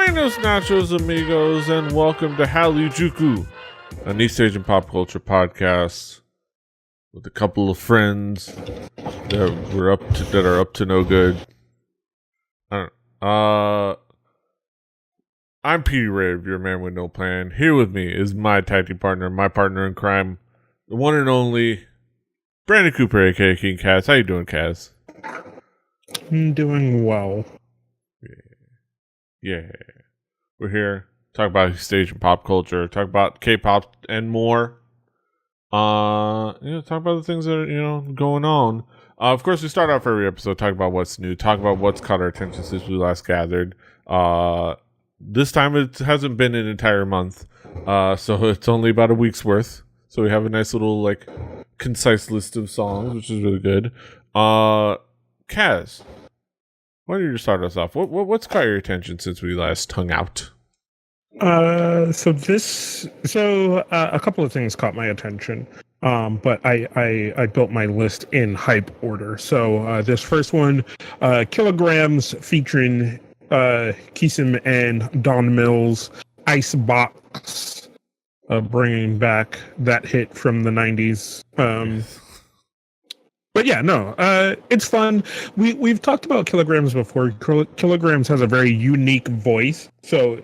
Buenos nachos, amigos, and welcome to Hallyujuku, an East Asian pop culture podcast with a couple of friends that are up to no good. I'm Petey Rave, your man with no plan. Here with me is my tag team partner, my partner in crime, the one and only Brandon Cooper, aka King Kaz. How you doing, Kaz? I'm doing well. Yeah. We're here talk about East Asian pop culture, talk about K-pop and more. Talk about the things that are, going on. Of course, we start off every episode talking about what's new, talk about what's caught our attention since we last gathered. This time it hasn't been an entire month, so it's only about a week's worth. So we have a nice little concise list of songs, which is really good. Kaz, why don't you start us off? What's caught your attention since we last hung out? A couple of things caught my attention. But I built my list in hype order. So this first one, Kilograms featuring Kisim and Don Mills, Icebox, bringing back that hit from the 90s. But yeah, no, it's fun. We've talked about Kilograms before. Kilograms has a very unique voice. So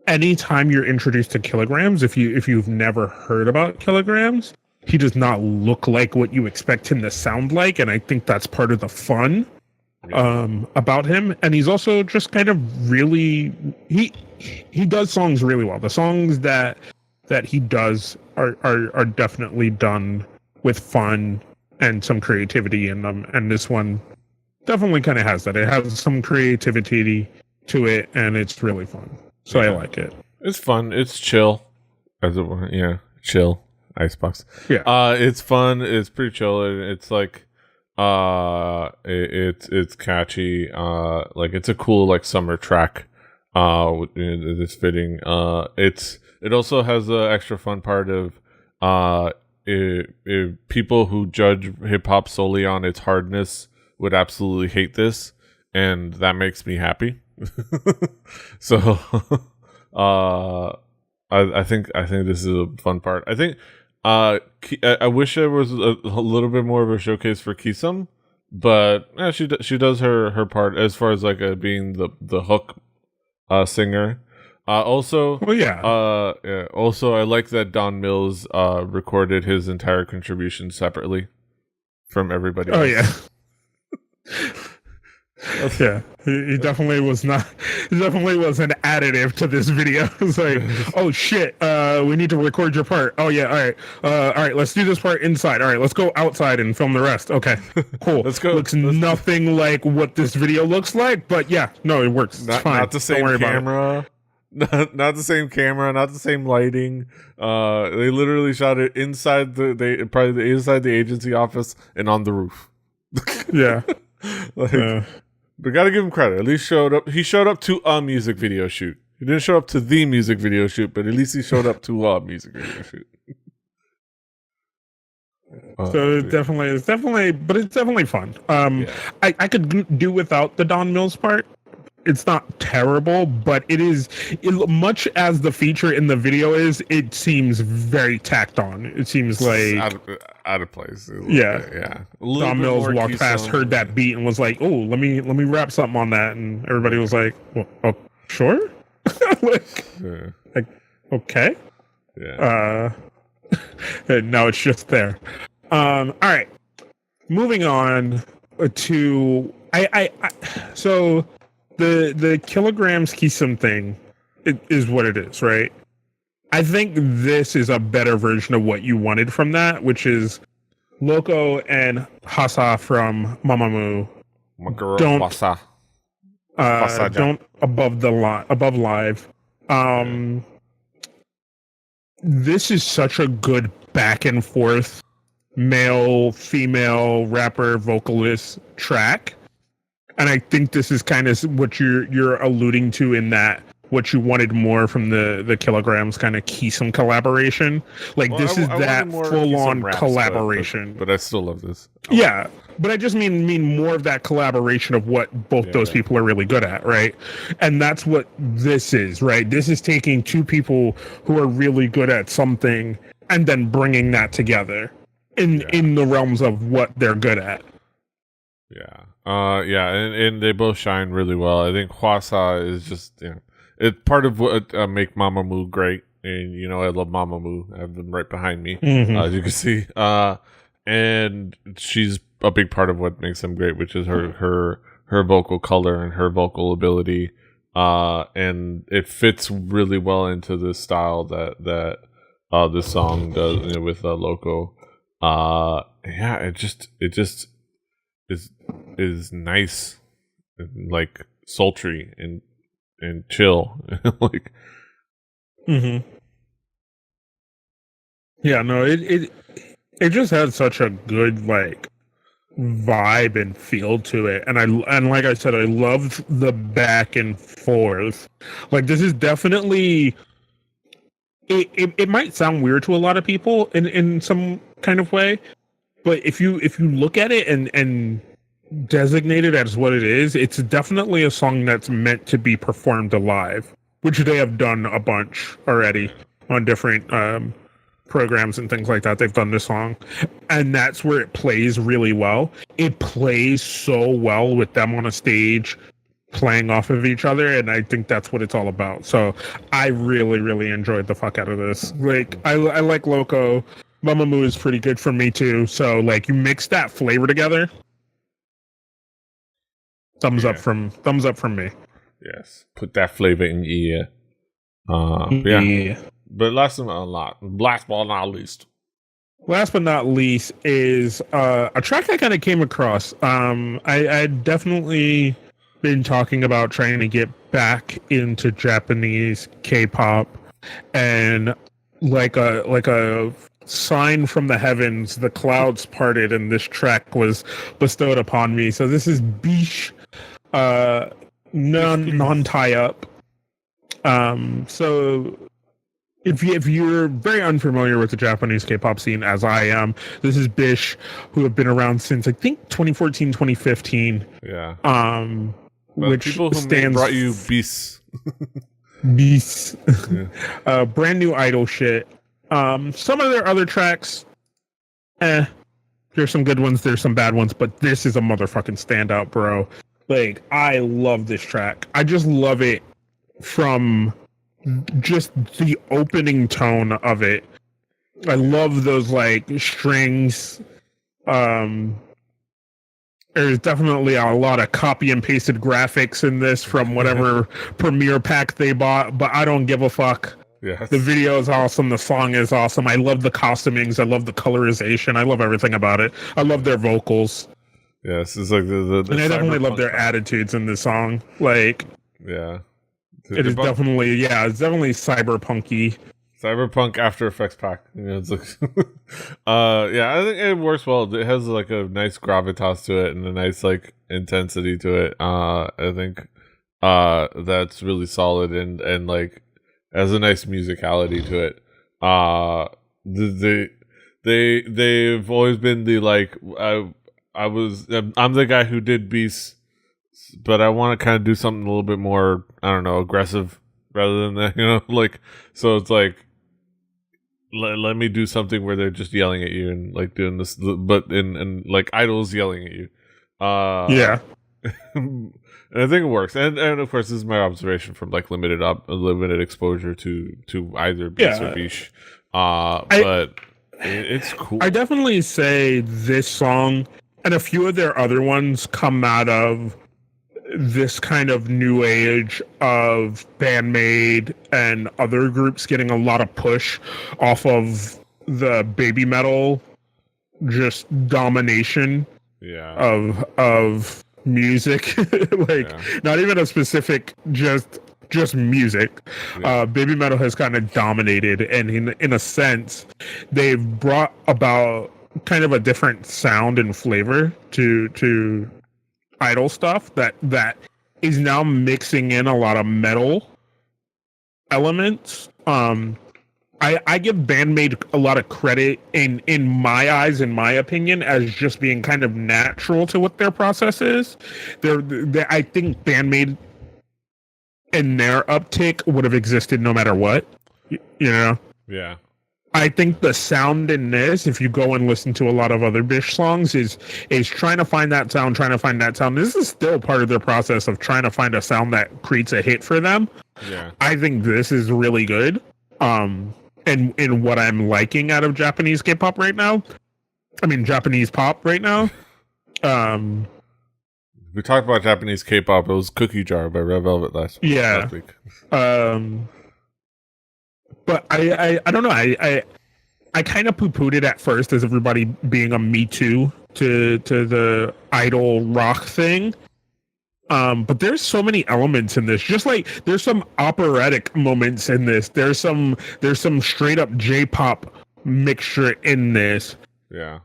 anytime you're introduced to Kilograms, if you've never heard about Kilograms, he does not look like what you expect him to sound like, and I think that's part of the fun about him. And he's also just kind of really he does songs really well. The songs that he does are definitely done with fun and some creativity in them, and this one definitely kind of has that. It has some creativity to it, and it's really fun. So I like it. It's fun. It's chill. Chill. Icebox. Yeah. It's fun. It's pretty chill. It's it's catchy. It's a cool summer track. It's fitting. It also has the extra fun part of people who judge hip hop solely on its hardness would absolutely hate this, and that makes me happy. So I think this is a fun part. I think I wish there was a little bit more of a showcase for Kisum, but she does her part as far as being the hook singer. Also, I like that Don Mills recorded his entire contribution separately from everybody else. Oh yeah. Yeah, he definitely was not. He definitely was an additive to this video. It's like, oh shit, we need to record your part. Oh yeah, all right, let's do this part inside. All right, let's go outside and film the rest. Okay, cool. Let's go. Looks nothing like what this video looks like, but yeah, no, it works. It's fine. Not the same camera. Not the same camera, not the same lighting. They literally shot it inside inside the agency office and on the roof. Yeah. But gotta give him credit. At least he showed up to a music video shoot. He didn't show up to the music video shoot, but at least he showed up to a music video shoot. So it's definitely fun. I could do without the Don Mills part. It's not terrible, but much as the feature in the video is, it seems very tacked on. It seems like out of place. Yeah. Don Mills walked past, heard that beat, and was like, "Oh, let me rap something on that," and everybody was like, well, "Oh, sure." Okay. Yeah. And now it's just there. All right. Moving on to so. The Kilograms Kisum thing is what it is, right? I think this is a better version of what you wanted from that, which is Loco and Hasa from Mamamoo. Don't above live. This is such a good back and forth male female rapper vocalist track. And I think this is kind of what you're alluding to in that what you wanted more from the Kilograms kind of Keesum collaboration. Like, Well, this is I that wanted more full-on Keesum raps, collaboration. but I still love this. Yeah, but I just mean more of that collaboration of what both those people are really good at, right? And that's what this is, right? This is taking two people who are really good at something and then bringing that together in the realms of what they're good at. And they both shine really well. I think Hwasa is just, it's part of what make Mamamoo great. And, I love Mamamoo. I have them right behind me, as you can see. And she's a big part of what makes them great, which is her vocal color and her vocal ability. And it fits really well into the style that this song does, with Loco. It just is nice, and, like, sultry and chill. Like, yeah, no, it just has such a good, like, vibe and feel to it, and like I said, I love the back and forth. Like, this is definitely, it might sound weird to a lot of people in some kind of way, but if you look at it and designate it as what it is, it's definitely a song that's meant to be performed live, which they have done a bunch already on different programs and things like that. They've done this song, and that's where it plays really well. It plays so well with them on a stage playing off of each other, and I think that's what it's all about. So I really, really enjoyed the fuck out of this. Like, I like Loco. Mamamoo is pretty good for me too. So, like, you mix that flavor together. Thumbs up from me. Yes, put that flavor in your ear. But last but not least. Last but not least is a track I kind of came across. I definitely been talking about trying to get back into Japanese K-pop, and like a sign from the heavens, the clouds parted, and this track was bestowed upon me. So this is Bish, non tie up. So if you're very unfamiliar with the Japanese K-pop scene, as I am, this is Bish, who have been around since, I think, 2014, 2015. Yeah. Which people who brought you Beasts. Beasts. Brand new idol shit. Some of their other tracks, there's some good ones, there's some bad ones, but this is a motherfucking standout, bro. Like, I love this track. I just love it from just the opening tone of it. I love those, like, strings. There's definitely a lot of copy and pasted graphics in this from whatever Premiere pack they bought, but I don't give a fuck. Yes. The video is awesome. The song is awesome. I love the costumings. I love the colorization. I love everything about it. I love their vocals. Yes, it's like the and I definitely love their attitudes in this song. Like, yeah, it's definitely cyberpunky. Cyberpunk After Effects pack. It's like, I think it works well. It has like a nice gravitas to it and a nice like intensity to it. I think that's really solid and like has a nice musicality to it. They've always been the like I'm the guy who did Beasts, but I want to kind of do something a little bit more, I don't know, aggressive rather than that, like, so it's like, let me do something where they're just yelling at you and like doing this, but in like idols yelling at you. Yeah. And I think it works. And of course, this is my observation from like limited exposure to either Beast or Bish. But it's cool. I definitely say this song and a few of their other ones come out of this kind of new age of Bandmade and other groups getting a lot of push off of the baby metal just domination of music. Not even a specific, just music. Baby metal has kind of dominated, and in a sense they've brought about kind of a different sound and flavor to idol stuff that is now mixing in a lot of metal elements. I give Bandmade a lot of credit in my eyes, in my opinion, as just being kind of natural to what their process is. I think Bandmade and their uptick would have existed no matter what. You know? Yeah. I think the sound in this, if you go and listen to a lot of other Bish songs, is trying to find that sound, This is still part of their process of trying to find a sound that creates a hit for them. Yeah. I think this is really good. And in what I'm liking out of Japanese K-pop right now. I mean, Japanese pop right now. We talked about Japanese K-pop. It was Cookie Jar by Red Velvet last week. But I don't know. I kind of poo-pooed it at first as everybody being a Me Too to the idol rock thing. But there's so many elements in this. Just like there's some operatic moments in this. There's some straight up J-pop mixture in this. Yeah.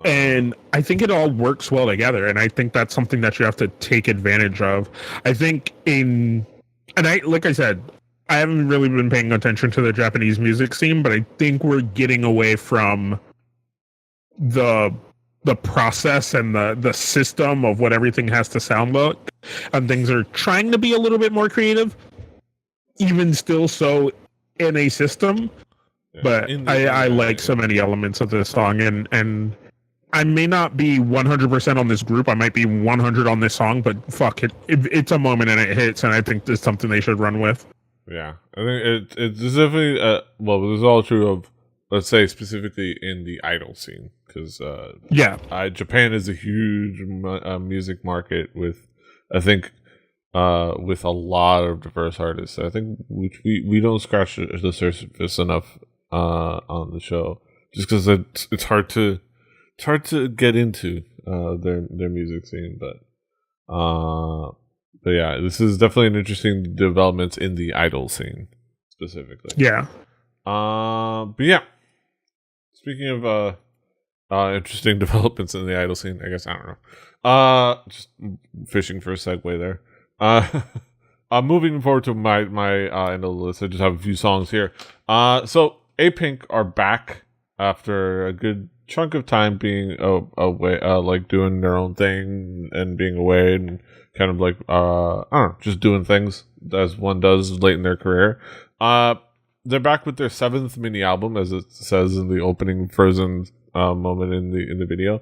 And I think it all works well together, and I think that's something that you have to take advantage of. I think like I said, I haven't really been paying attention to the Japanese music scene, but I think we're getting away from the process and the system of what everything has to sound like, and things are trying to be a little bit more creative, even still so in a system. Yeah, but I like so many elements of this song, and I may not be 100% on this group. I might be 100 on this song, but fuck it. It's a moment and it hits, and I think it's something they should run with. Yeah, I think it's definitely this is all true of, let's say, specifically in the idol scene, because Japan is a huge music market with, I think, with a lot of diverse artists. I think which we don't scratch the surface enough on the show, just because it's hard to get into their music scene, but yeah, this is definitely an interesting development in the idol scene specifically. Yeah. But yeah, speaking of interesting developments in the idol scene, I guess, I don't know. Just fishing for a segue there. Moving forward to my end of the list, I just have a few songs here. So A-Pink are back after a good chunk of time being away, like doing their own thing and being away and kind of like I don't know, just doing things as one does late in their career. They're back with their 7th mini album, as it says in the opening Frozen moment in the video,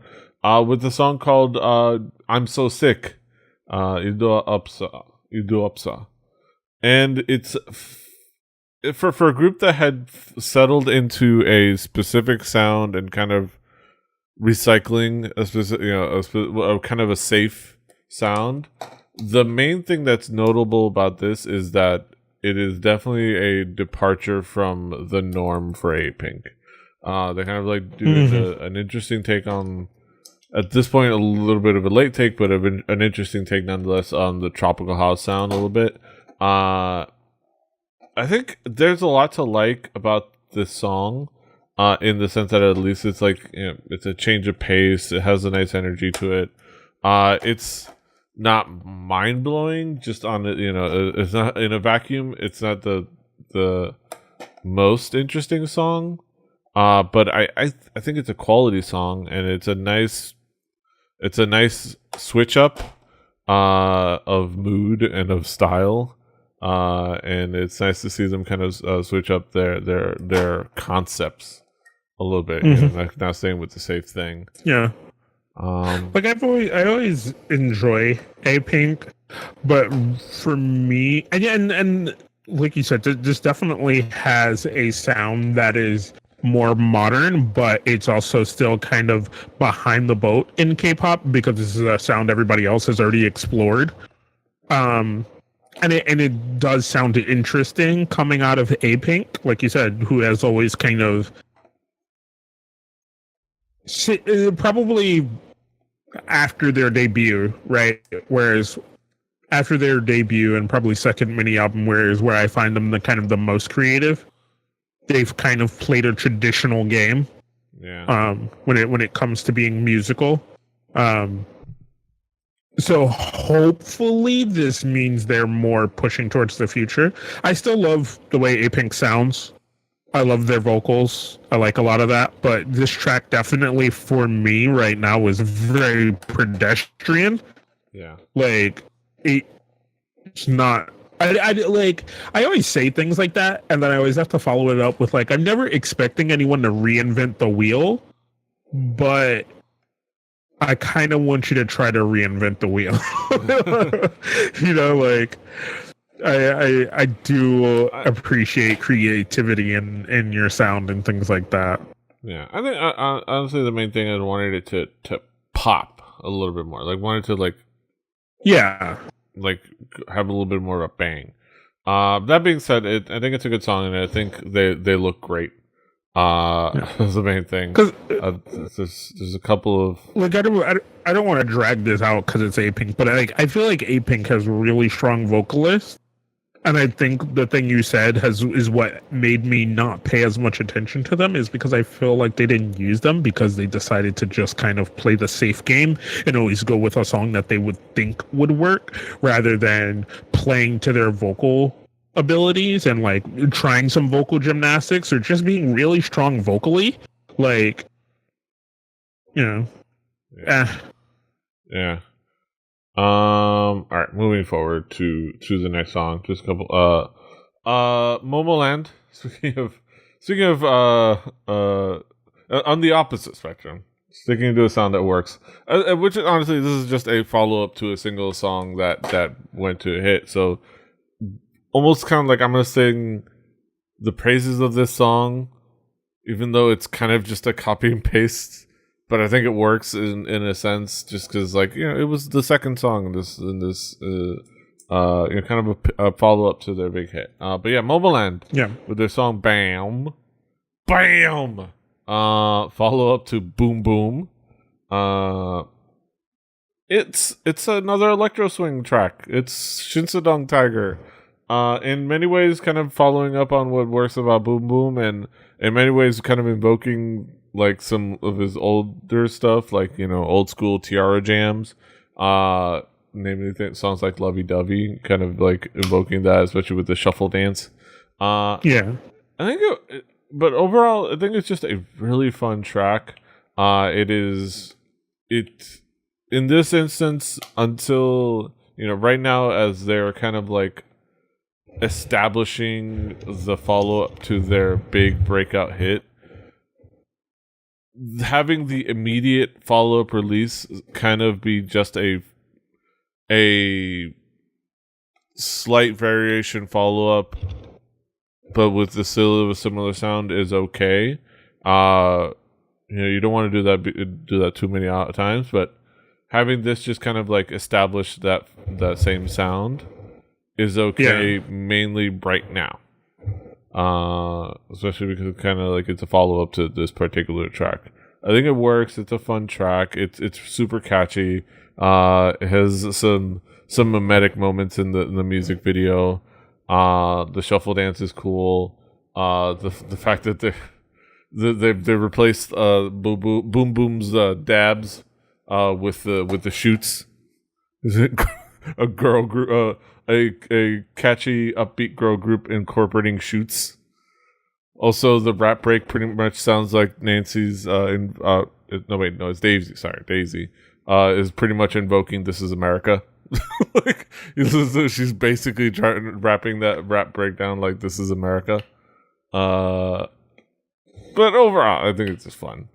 with the song called "I'm So Sick," Ido Upsa, and it's for a group that had settled into a specific sound and kind of recycling a specific, a kind of a safe sound. The main thing that's notable about this is that it is definitely a departure from the norm for A-Pink. They kind of like do an interesting take on, at this point, a little bit of a late take, but an interesting take nonetheless on the tropical house sound a little bit. I think there's a lot to like about this song, in the sense that at least it's like, it's a change of pace. It has a nice energy to it. It's not mind blowing. Just on it, it's not in a vacuum. It's not the most interesting song. But I think it's a quality song, and it's a nice switch up of mood and of style. And it's nice to see them kind of switch up their concepts a little bit, not staying with the safe thing. Yeah. Like I always enjoy A-Pink, but for me, and like you said, this definitely has a sound that is more modern, but it's also still kind of behind the boat in K-pop because this is a sound everybody else has already explored. And it does sound interesting coming out of A-Pink, like you said, who has always kind of probably after their debut, right? Whereas after their debut and probably second mini album, where I find them the most creative, they've kind of played a traditional game. Yeah. When it comes to being musical. So hopefully this means they're more pushing towards the future. I still love the way A-Pink sounds. I love their vocals. I like a lot of that. But this track definitely for me right now was very pedestrian. Yeah. Like it's not. I always say things like that, and then I always have to follow it up with like I'm never expecting anyone to reinvent the wheel, but I kind of want you to try to reinvent the wheel. You know, like I do appreciate creativity in your sound and things like that. Yeah, I think honestly the main thing I wanted it to pop a little bit more. Like wanted to like have a little bit more of a bang. That being said, I think it's a good song, and I think they look great. That's the main thing. Because there's a couple of like I don't want to drag this out because it's A-Pink, but I feel like A-Pink has really strong vocalists, and I think the thing you said is what made me not pay as much attention to them is because I feel like they didn't use them because they decided to just kind of play the safe game and always go with a song that they would think would work rather than playing to their vocal abilities and like trying some vocal gymnastics or just being really strong vocally. Like, you know, yeah. All right, moving forward to the next song. Just a couple. Momoland. Speaking of on the opposite spectrum, sticking to a sound that works. Which honestly, this is just a follow up to a single song that went to a hit. So almost kind of like I'm gonna sing the praises of this song, even though it's kind of just a copy and paste. But I think it works in a sense, just because like it was the second song in this kind of a follow up to their big hit. But yeah, Momoland, with their song "Bam," Bam, follow up to "Boom Boom." It's another electro swing track. It's Shinsadong Tiger. In many ways, kind of following up on what works about Boom Boom, and in many ways, kind of invoking like some of his older stuff, like old school T-ara jams. Namely, songs like "Lovey Dovey," kind of like invoking that, especially with the shuffle dance. I think, but overall, I think it's just a really fun track. It in this instance until right now as they're kind of like establishing the follow-up to their big breakout hit, having the immediate follow-up release kind of be just a slight variation follow-up but with the similar sound is okay. You don't want to do that too many times, but having this just kind of like establish that same sound is okay, mainly right now. Especially because kind of like it's a follow up to this particular track. I think it works. It's a fun track. It's super catchy. It has some mimetic moments in the music video. The shuffle dance is cool. The fact that they replaced Boom Boom's dabs with the shoots. Is it a girl group? A catchy, upbeat girl group incorporating shoots. Also, the rap break pretty much sounds like Nancy's. It's Daisy. Sorry, Daisy is pretty much invoking "This Is America." Like she's basically rapping that rap breakdown like "This Is America." But overall, I think it's just fun.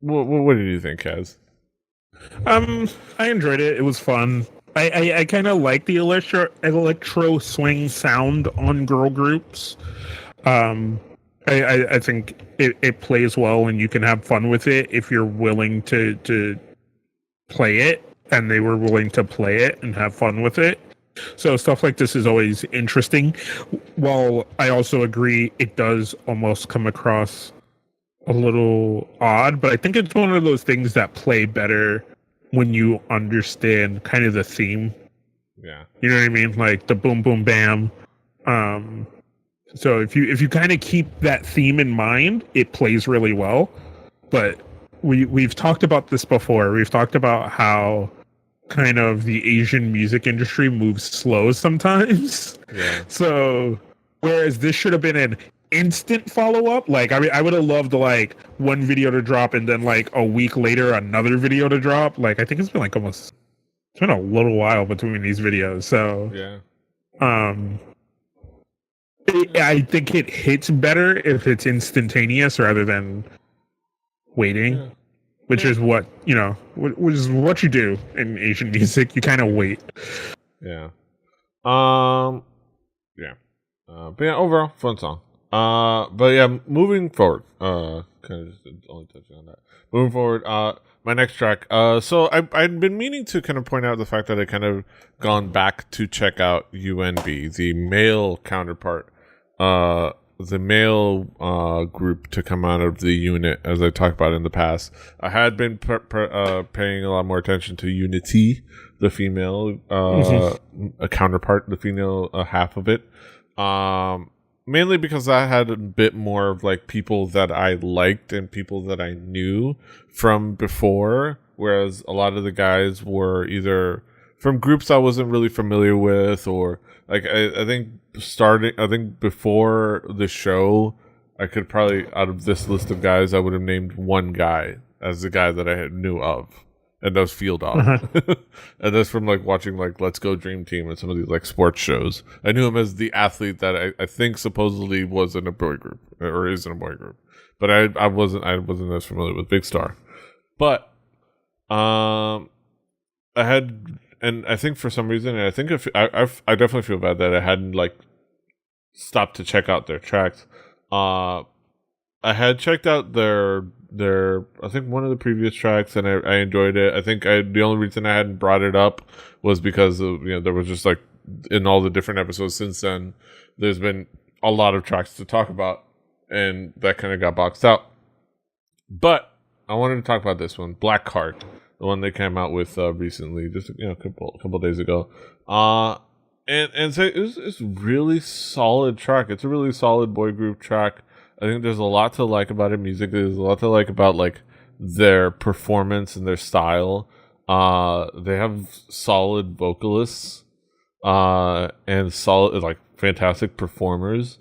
What did you think, Kaz? I enjoyed it. It was fun. I kind of like the electro swing sound on girl groups. I think it plays well, and you can have fun with it if you're willing to play it, and they were willing to play it and have fun with it. So stuff like this is always interesting. While I also agree it does almost come across a little odd, but I think it's one of those things that play better when you understand kind of the theme. Yeah. You know what I mean? Like the boom, boom, bam. So if you kind of keep that theme in mind, it plays really well. But we've talked about this before. We've talked about how kind of the Asian music industry moves slow sometimes. Yeah. So whereas this should have been an instant follow up, like I mean, I would have loved like one video to drop and then like a week later another video to drop. Like I think it's been like almost it's been a little while between these videos. So Yeah. I think it hits better if it's instantaneous rather than waiting. Yeah. Which is what which is what you do in Asian music. You kind of wait. Yeah. Yeah. But yeah, overall, fun song. But yeah, moving forward. Kind of just only touching on that. Moving forward. My next track. So I'd been meaning to kind of point out the fact that I kind of gone back to check out UNB, the male counterpart. The male group to come out of the unit, as I talked about in the past. I had been paying a lot more attention to Unity, the female a counterpart, the female half of it. Mainly because I had a bit more of like people that I liked and people that I knew from before, whereas a lot of the guys were either from groups I wasn't really familiar with, or like I think before the show, I could probably, out of this list of guys, I would have named one guy as the guy that I knew of, and that was Field Dog. And that's from like watching like Let's Go Dream Team and some of these like sports shows. I knew him as the athlete that I think supposedly was in a boy group or is in a boy group, but I wasn't as familiar with Big Star. But I had. And I think for some reason, and I think I definitely feel bad that I hadn't like stopped to check out their tracks. I had checked out their I think one of the previous tracks, and I enjoyed it. I think the only reason I hadn't brought it up was because of, there was just like in all the different episodes since then, there's been a lot of tracks to talk about, and that kind of got boxed out. But I wanted to talk about this one, Black Card. The one they came out with recently, just a couple days ago, and so it's really solid track. It's a really solid boy group track. I think there's a lot to like about it. Music, there's a lot to like about like their performance and their style. They have solid vocalists, and solid like fantastic performers.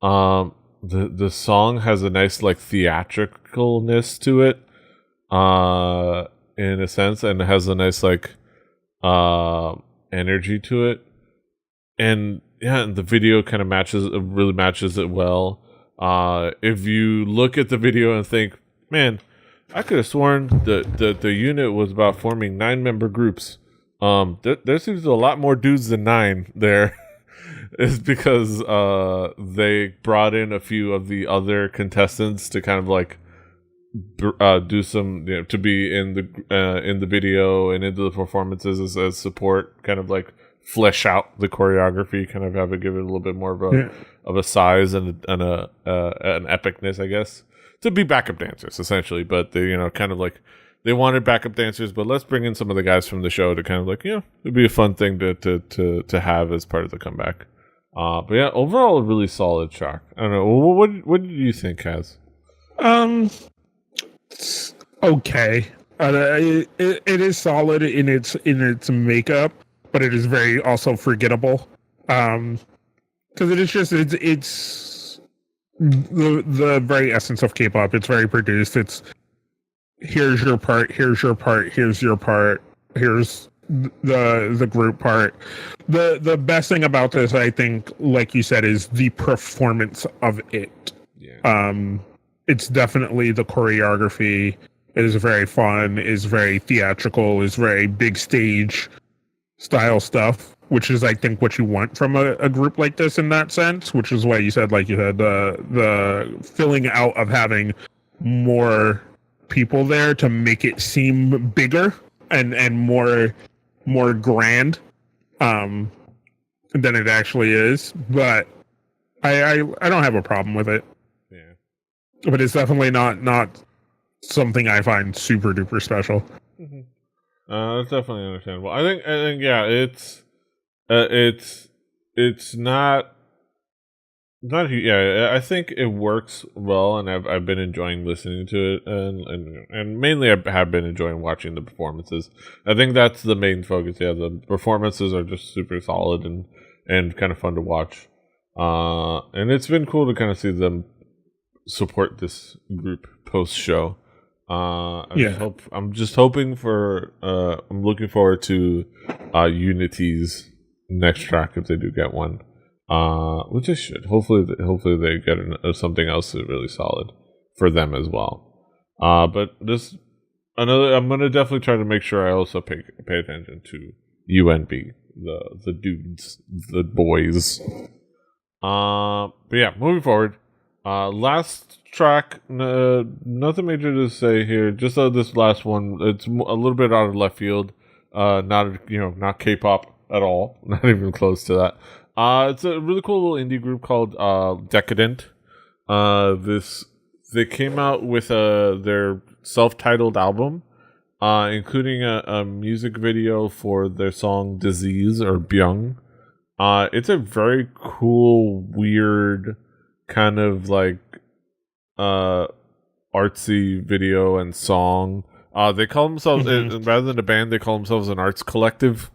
The song has a nice like theatricalness to it. In a sense, and it has a nice like energy to it, and yeah, and the video kind of really matches it well. If you look at the video and think, man, I could have sworn the unit was about forming 9-member groups, there seems a lot more dudes than 9 there. Is because they brought in a few of the other contestants to kind of like do some, to be in the video and into the performances as support, kind of like flesh out the choreography, kind of give it a little bit more of a size and an epicness, I guess, to be backup dancers essentially. But they kind of like they wanted backup dancers, but let's bring in some of the guys from the show to kind of like it'd be a fun thing to have as part of the comeback. But yeah, overall a really solid track. I don't know, what did you think, Kaz? Okay. It is solid in its makeup, but it is very also forgettable. Because it is just it's the very essence of K-pop. It's very produced. It's here's your part, here's your part, here's your part, here's the group part. The best thing about this, I think, like you said, is the performance of it. Yeah. It's definitely the choreography. It is very fun, is very theatrical, is very big stage style stuff, which is, I think, what you want from a group like this in that sense, which is why you said, like you said, the filling out of having more people there to make it seem bigger and more grand than it actually is. But I don't have a problem with it. Yeah. But it's definitely not something I find super duper special. Mm-hmm. That's definitely understandable. I think yeah, it's not Yeah, I think it works well, and I've been enjoying listening to it, and mainly I have been enjoying watching the performances. I think that's the main focus. Yeah, the performances are just super solid and kind of fun to watch. And it's been cool to kind of see them support this group post show. I'm just hoping for. I'm looking forward to Unity's next track if they do get one. Which they should. Hopefully they get something else that's really solid for them as well. But this another. I'm gonna definitely try to make sure I also pay attention to UNB, the dudes, the boys. But yeah, moving forward. Last track. Nothing major to say here. Just this last one. It's a little bit out of left field. Not K-pop at all. Not even close to that. It's a really cool little indie group called Decadent. They came out with their self-titled album, including a music video for their song "Disease" or "Byung." It's a very cool, weird, kind of like artsy video and song. They call themselves rather than a band, they call themselves an arts collective.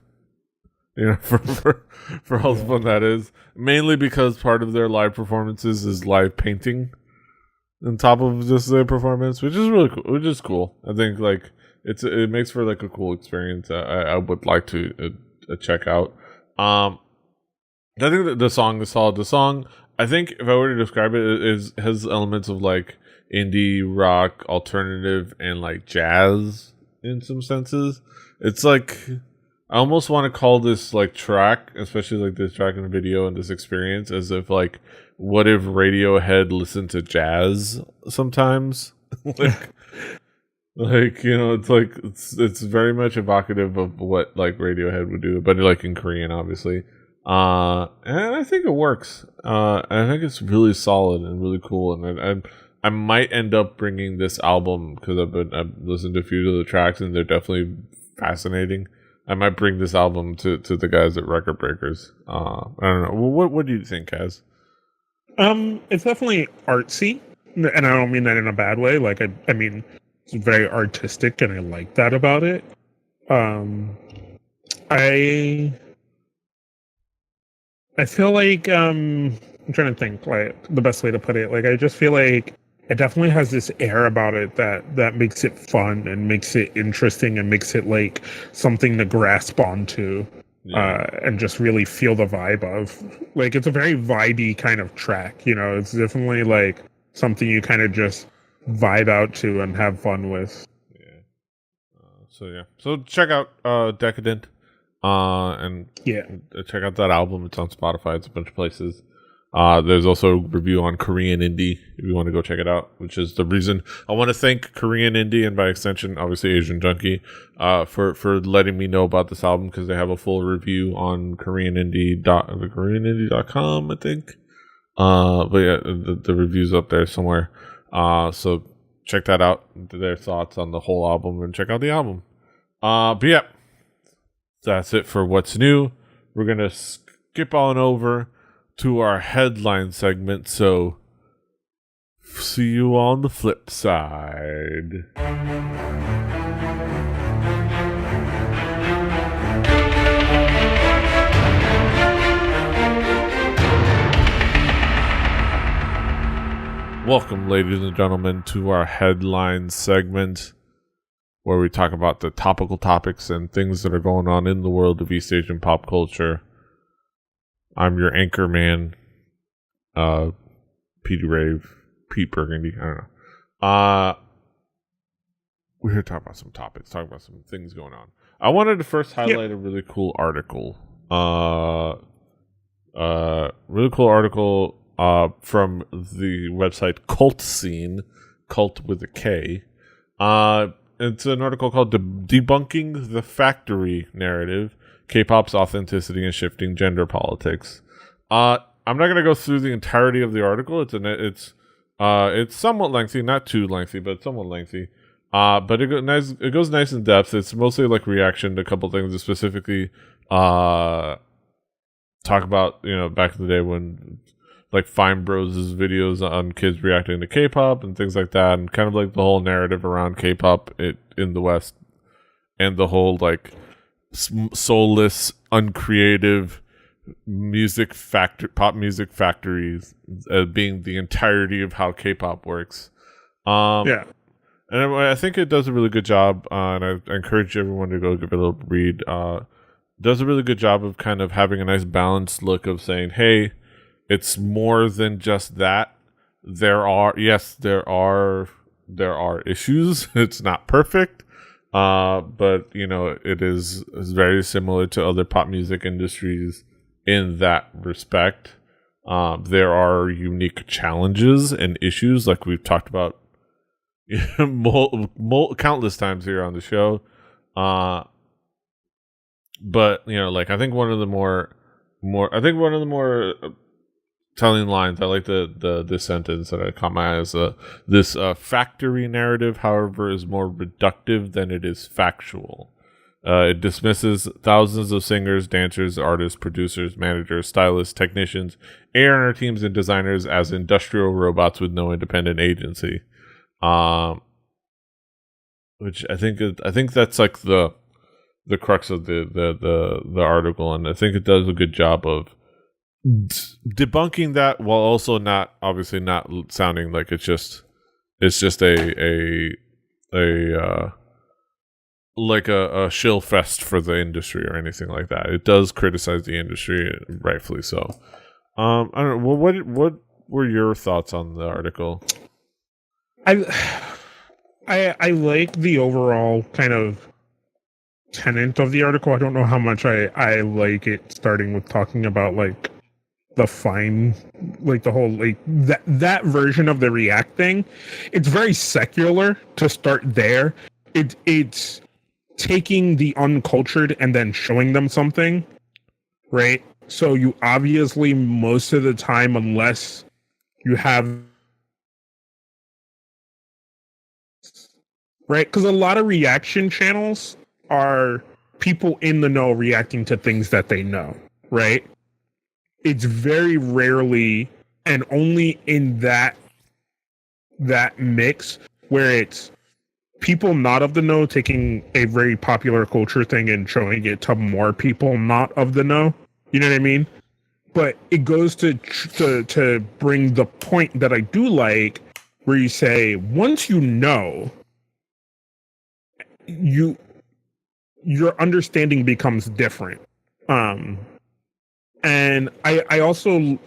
For how fun that is. Mainly because part of their live performances is live painting on top of just their performance, which is really cool. Which is cool. I think like it makes for like a cool experience. I would like to check out. I think that the song is solid. The song, I think, if I were to describe it, has elements of like indie rock, alternative, and like jazz in some senses. It's like. I almost want to call this like track, especially like this track in the video and this experience, as if like, what if Radiohead listened to jazz sometimes? like it's very much evocative of what like Radiohead would do, but like in Korean, obviously. And I think it works. I think it's really solid and really cool, and I might end up bringing this album because I've listened to a few of the tracks and they're definitely fascinating. I might bring this album to the guys at Record Breakers. I don't know. What do you think, Kaz? It's definitely artsy, and I don't mean that in a bad way. Like I mean, it's very artistic, and I like that about it. I feel like I'm trying to think like the best way to put it. Like I just feel like it definitely has this air about it that makes it fun and makes it interesting and makes it like something to grasp onto and just really feel the vibe of. Like it's a very vibey kind of track, it's definitely like something you kind of just vibe out to and have fun with. So check out Decadent and check out that album. It's on Spotify. It's a bunch of places. There's also a review on Korean Indie if you want to go check it out, which is the reason I want to thank Korean Indie and by extension, obviously Asian Junkie, for letting me know about this album because they have a full review on koreanindie.com, I think. But yeah, the review's up there somewhere. So check that out, their thoughts on the whole album, and check out the album. But yeah, that's it for what's new. We're going to skip on over to our headline segment, so see you on the flip side. Welcome, ladies and gentlemen, to our headline segment, where we talk about the topical topics and things that are going on in the world of East Asian pop culture. I'm your anchor man, Pete Burgundy. I don't know. We're here to talk about some topics, talk about some things going on. I wanted to first highlight a really cool article. Really cool article from the website Cult Scene, cult with a K. It's an article called Debunking the Factory Narrative, K-pop's Authenticity and Shifting Gender Politics. I'm not going to go through the entirety of the article. It's somewhat lengthy, not too lengthy, but somewhat lengthy. But it goes nice in depth. It's mostly like reaction to a couple things, specifically talk about, back in the day when like Fine Bros' videos on kids reacting to K-pop and things like that, and kind of like the whole narrative around K-pop in the West, and the whole like soulless, uncreative pop music factories being the entirety of how K-pop works. Yeah. And I think it does a really good job, and I encourage everyone to go give it a little read. Does a really good job of kind of having a nice balanced look of saying, hey, it's more than just that. There are issues. It's not perfect, but it is very similar to other pop music industries in that respect. There are unique challenges and issues, like we've talked about countless times here on the show. But like I think one of the more telling lines, I like this sentence that I caught my eye, is this factory narrative, however, is more reductive than it is factual. It dismisses thousands of singers, dancers, artists, producers, managers, stylists, technicians, A&R teams, and designers as industrial robots with no independent agency. Which I think that's like the crux of the article, and I think it does a good job of debunking that, while also not sounding like it's just a shill fest for the industry or anything like that. It does criticize the industry, rightfully so. I don't know. Well, what were your thoughts on the article? I like the overall kind of tenet of the article. I don't know how much I like it, starting with talking about like the fine, like the whole like that version of the React thing. It's very secular to start there. It's taking the uncultured and then showing them something, right? So you obviously, most of the time, unless you have, right? Because a lot of reaction channels are people in the know reacting to things that they know, right? It's very rarely, and only in that mix, where it's people not of the know taking a very popular culture thing and showing it to more people not of the know. You know what I mean? But it goes to bring the point that I do like, where you say, once you know, your understanding becomes different. And I also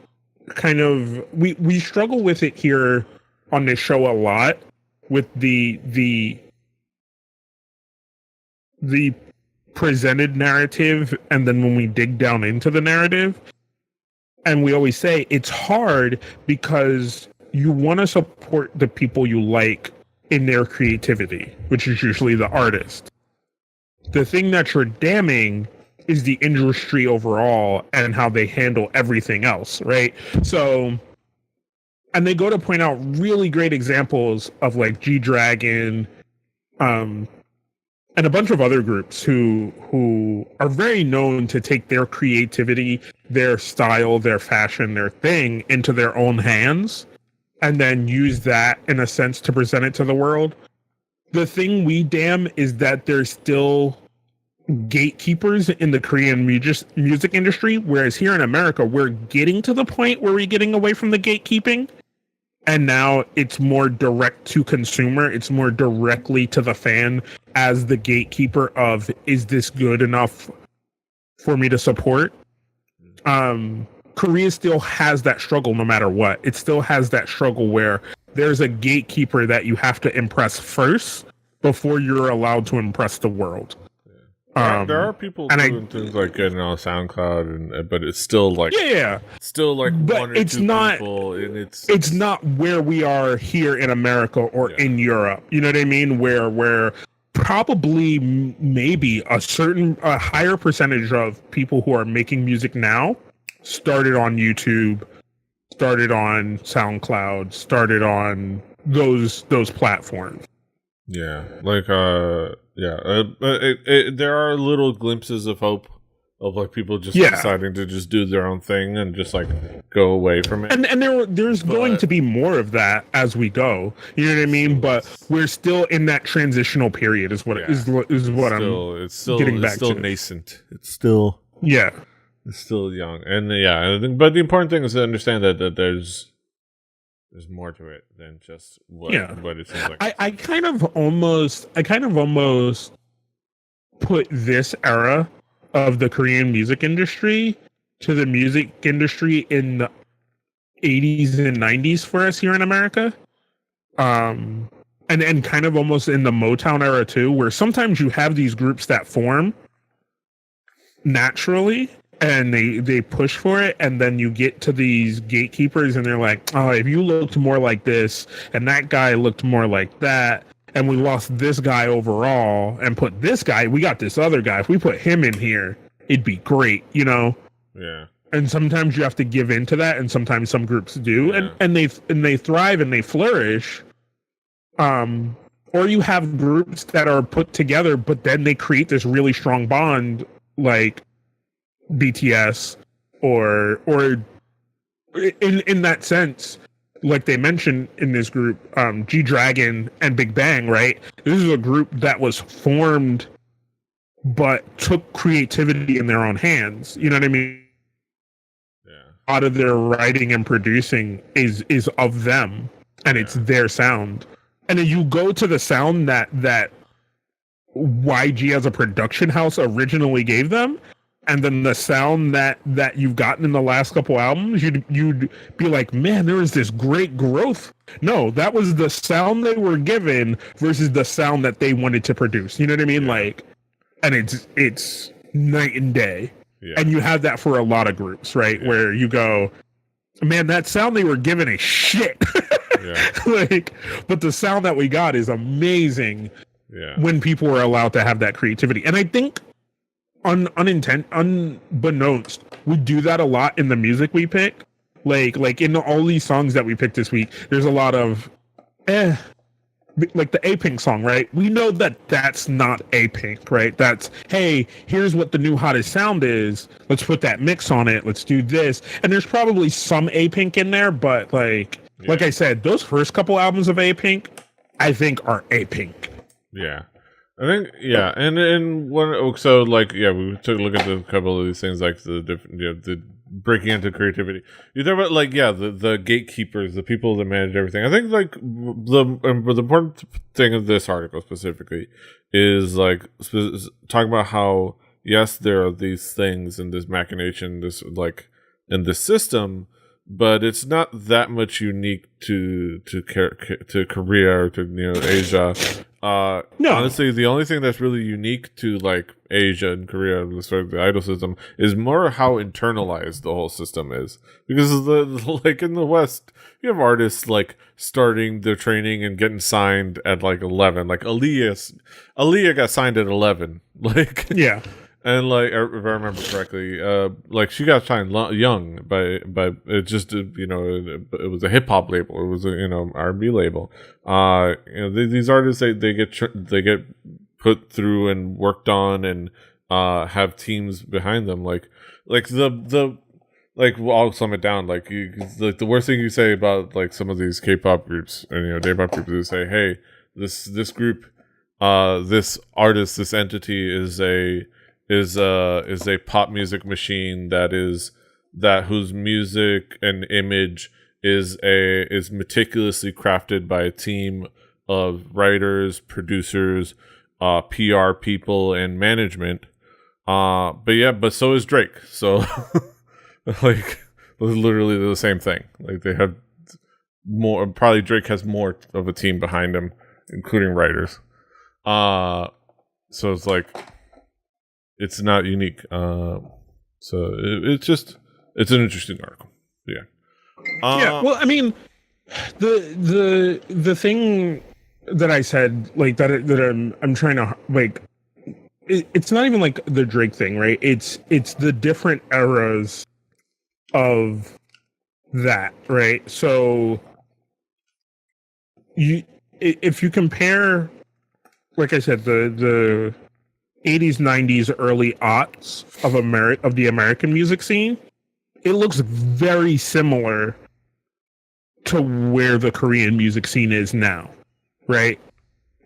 kind of, we struggle with it here on this show a lot, with the presented narrative, and then when we dig down into the narrative, and we always say it's hard because you want to support the people you like in their creativity, which is usually the artist. The thing that you're damning is the industry overall and how they handle everything else, right? So, and they go to point out really great examples of like G-Dragon, and a bunch of other groups who are very known to take their creativity, their style, their fashion, their thing into their own hands, and then use that in a sense to present it to the world. The thing we damn is that there's still gatekeepers in the Korean music industry, whereas here in America, we're getting to the point where we're getting away from the gatekeeping. And now it's more direct to consumer. It's more directly to the fan as the gatekeeper of, is this good enough for me to support? Korea still has that struggle no matter what. It still has that struggle where there's a gatekeeper that you have to impress first before you're allowed to impress the world. There are people doing things like getting on SoundCloud, but it's still like still like but one or it's two not, people, and it's not where we are here in America or in Europe. You know what I mean? Where probably maybe a higher percentage of people who are making music now started on YouTube, started on SoundCloud, started on those platforms. Yeah, like there are little glimpses of hope of like people just Yeah. deciding to just do their own thing and just like go away from it. And there's going to be more of that as we go. You know what I mean? But we're still in that transitional period. Is what it's still nascent. It's still it's still young, and but the important thing is to understand that there's more to it than just what it seems like. I kind of almost put this era of the Korean music industry to the music industry in the 80s and 90s for us here in America. And kind of almost in the Motown era too, where sometimes you have these groups that form naturally and they push for it, and then you get to these gatekeepers and they're like, oh, if you looked more like this and that guy looked more like that, and we lost this guy overall and put this guy, we got this other guy, if we put him in here, it'd be great, you know? Yeah. And sometimes you have to give in to that, and sometimes some groups do, and they thrive and they flourish. Or you have groups that are put together, but then they create this really strong bond, like BTS, or in that sense, like they mentioned in this group, G-Dragon and Big Bang, right? This is a group that was formed, but took creativity in their own hands. You know what I mean? A lot of their writing and producing is of them, and it's their sound. And then you go to the sound that YG as a production house originally gave them, and then the sound that you've gotten in the last couple albums, you'd be like, man, there is this great growth. No, that was the sound they were given versus the sound that they wanted to produce. You know what I mean? Like, and it's night and day. Yeah. And you have that for a lot of groups, right? Yeah. Where you go, man, that sound they were given is shit. Like, but the sound that we got is amazing. Yeah. When people were allowed to have that creativity. And I think unbeknownst, we do that a lot in the music we pick. Like in all these songs that we picked this week, there's a lot of like the A-Pink song, right? We know that that's not A-Pink, right? That's, hey, here's what the new hottest sound is. Let's put that mix on it. Let's do this. And there's probably some A-Pink in there, but like I said, those first couple albums of A-Pink, I think are A-Pink. Yeah. I think, and one, so like, we took a look at a couple of these things, like the different, the breaking into creativity. You talk about like, the gatekeepers, the people that manage everything. I think like the important thing of this article specifically is like talking about how, yes, there are these things in this machination, this like in this system, but it's not that much unique to Korea or to Asia. No. Honestly, the only thing that's really unique to like Asia and Korea, the idol system, is more how internalized the whole system is. Because like in the West, you have artists like starting their training and getting signed at like 11. Like Aaliyah got signed at 11. Like and like, if I remember correctly, like she got signed young by it just it was a hip hop label. It was a R&B label. These artists they get put through and worked on and have teams behind them. Like I'll sum it down. Like the worst thing you say about like some of these K-pop groups and J-pop groups is say, hey, this group, this artist, this entity is a pop music machine whose music and image is meticulously crafted by a team of writers, producers, PR people, and management. But so is Drake. So like literally the same thing. Like they have more. Probably Drake has more of a team behind him, including writers. So it's like. It's not unique. So it's an interesting article. Yeah. Well, I mean, the thing that I said, like that I'm trying to like, it's not even like the Drake thing, right? It's the different eras of that, right? So if you compare, like I said, the 80s, 90s, early aughts of the American music scene, it looks very similar to where the Korean music scene is now, right?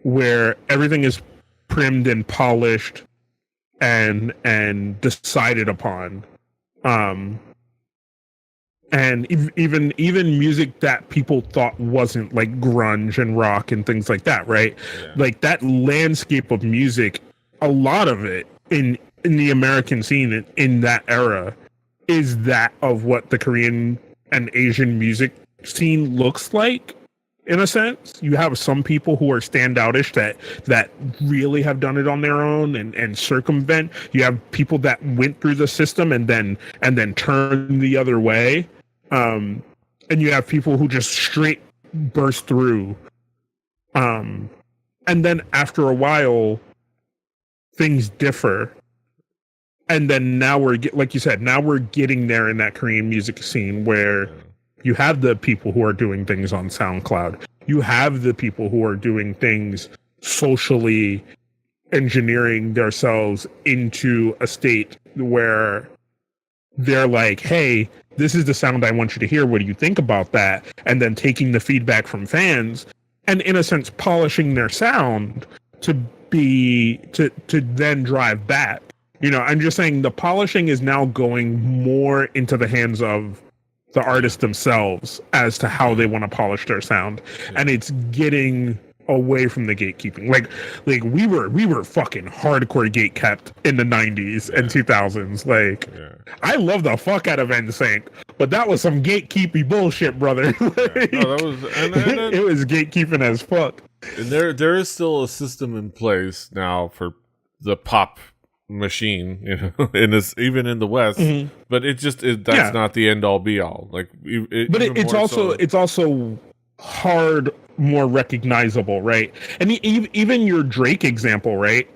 Where everything is primmed and polished and decided upon. And even music that people thought wasn't like grunge and rock and things like that, right? Yeah. Like that landscape of music, a lot of it in the American scene in that era is that of what the Korean and Asian music scene looks like. In a sense, you have some people who are standoutish that really have done it on their own and circumvent. You have people that went through the system and then turned the other way. And you have people who just straight burst through. And then after a while, things differ. And then now like you said, now we're getting there in that Korean music scene where you have the people who are doing things on SoundCloud. You have the people who are doing things socially engineering themselves into a state where they're like, hey, this is the sound I want you to hear. What do you think about that? And then taking the feedback from fans and in a sense polishing their sound to then drive back. You know, I'm just saying the polishing is now going more into the hands of the artists themselves as to how they want to polish their sound. Yeah. And it's getting away from the gatekeeping. Like we were fucking hardcore gatekept in the 90s and 2000s. Like I love the fuck out of NSYNC, but that was some gatekeepy bullshit, brother. Like, no, that was it was gatekeeping as fuck. And there is still a system in place now for the pop machine, you know, even in the West, but that's not the end all be all. Like, it's also hard, more recognizable, right? And even your Drake example, right?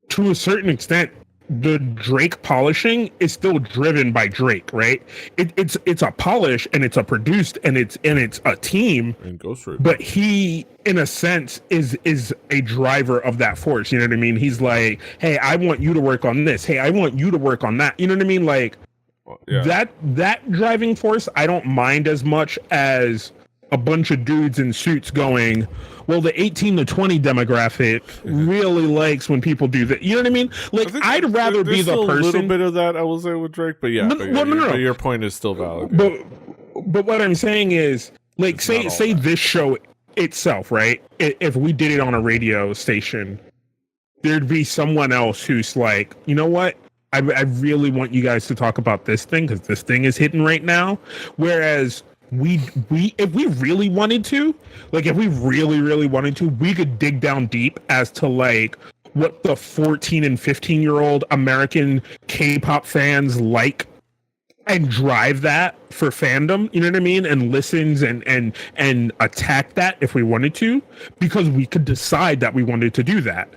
To a certain extent, the Drake polishing is still driven by Drake, right? It's a polish and it's a produced and it's a team. And Ghostwriter. But he, in a sense, is a driver of that force. You know what I mean? He's like, hey, I want you to work on this. Hey, I want you to work on that. You know what I mean? Like that driving force, I don't mind as much as a bunch of dudes in suits going, well, the 18 to 20 demographic really likes when people do that. You know what I mean? Like, I'd rather be the person. A little bit of that, I will say, with Drake, but your point is still valid. But what I'm saying is, like, say this show itself, right? If we did it on a radio station, there'd be someone else who's like, you know what? I really want you guys to talk about this thing because this thing is hitting right now. Whereas we if we really wanted to, like if we really wanted to, we could dig down deep as to like what the 14 and 15-year-old American K-pop fans like and drive that for fandom, you know what I mean? And listens and attack that if we wanted to, because we could decide that we wanted to do that.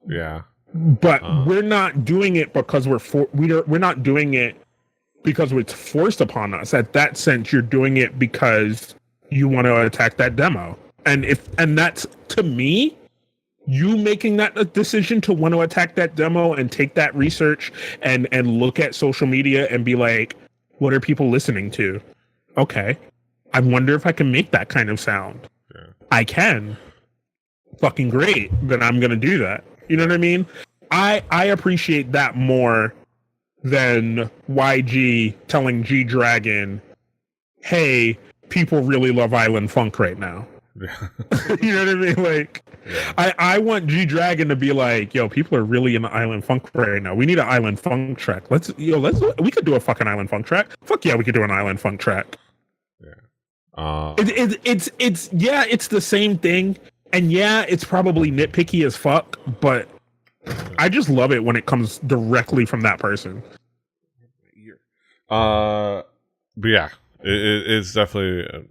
Yeah. But we're not doing it because we're not doing it because it's forced upon us. At that sense, you're doing it because you want to attack that demo. And that's, to me, you making that decision to want to attack that demo and take that research and look at social media and be like, what are people listening to? Okay, I wonder if I can make that kind of sound. Yeah. I can. Fucking great. Then I'm going to do that. You know what I mean? I appreciate that more than YG telling G-Dragon, hey, people really love Island Funk right now. Yeah. You know what I mean? Like, yeah. I want G-Dragon to be like, yo, people are really in the Island Funk right now. We need an Island Funk track. We could do a fucking Island Funk track. Fuck yeah, we could do an Island Funk track. Yeah. It's the same thing. And yeah, it's probably nitpicky as fuck, but I just love it when it comes directly from that person. But yeah, it's definitely,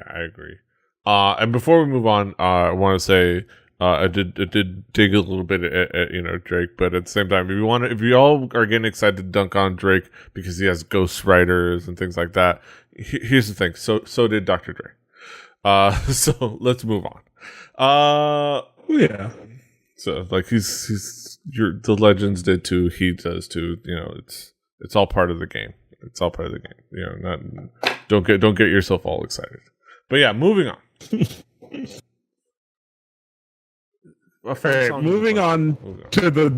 I agree. And before we move on, I want to say, I did dig a little bit at Drake, but at the same time, if you all are getting excited to dunk on Drake because he has ghostwriters and things like that, here's the thing. So did Dr. Dre. So let's move on. Yeah. So like the legends did too. He does too. You know, it's all part of the game. It's all part of the game. You know, don't get yourself all excited. But yeah, moving on. Moving on to the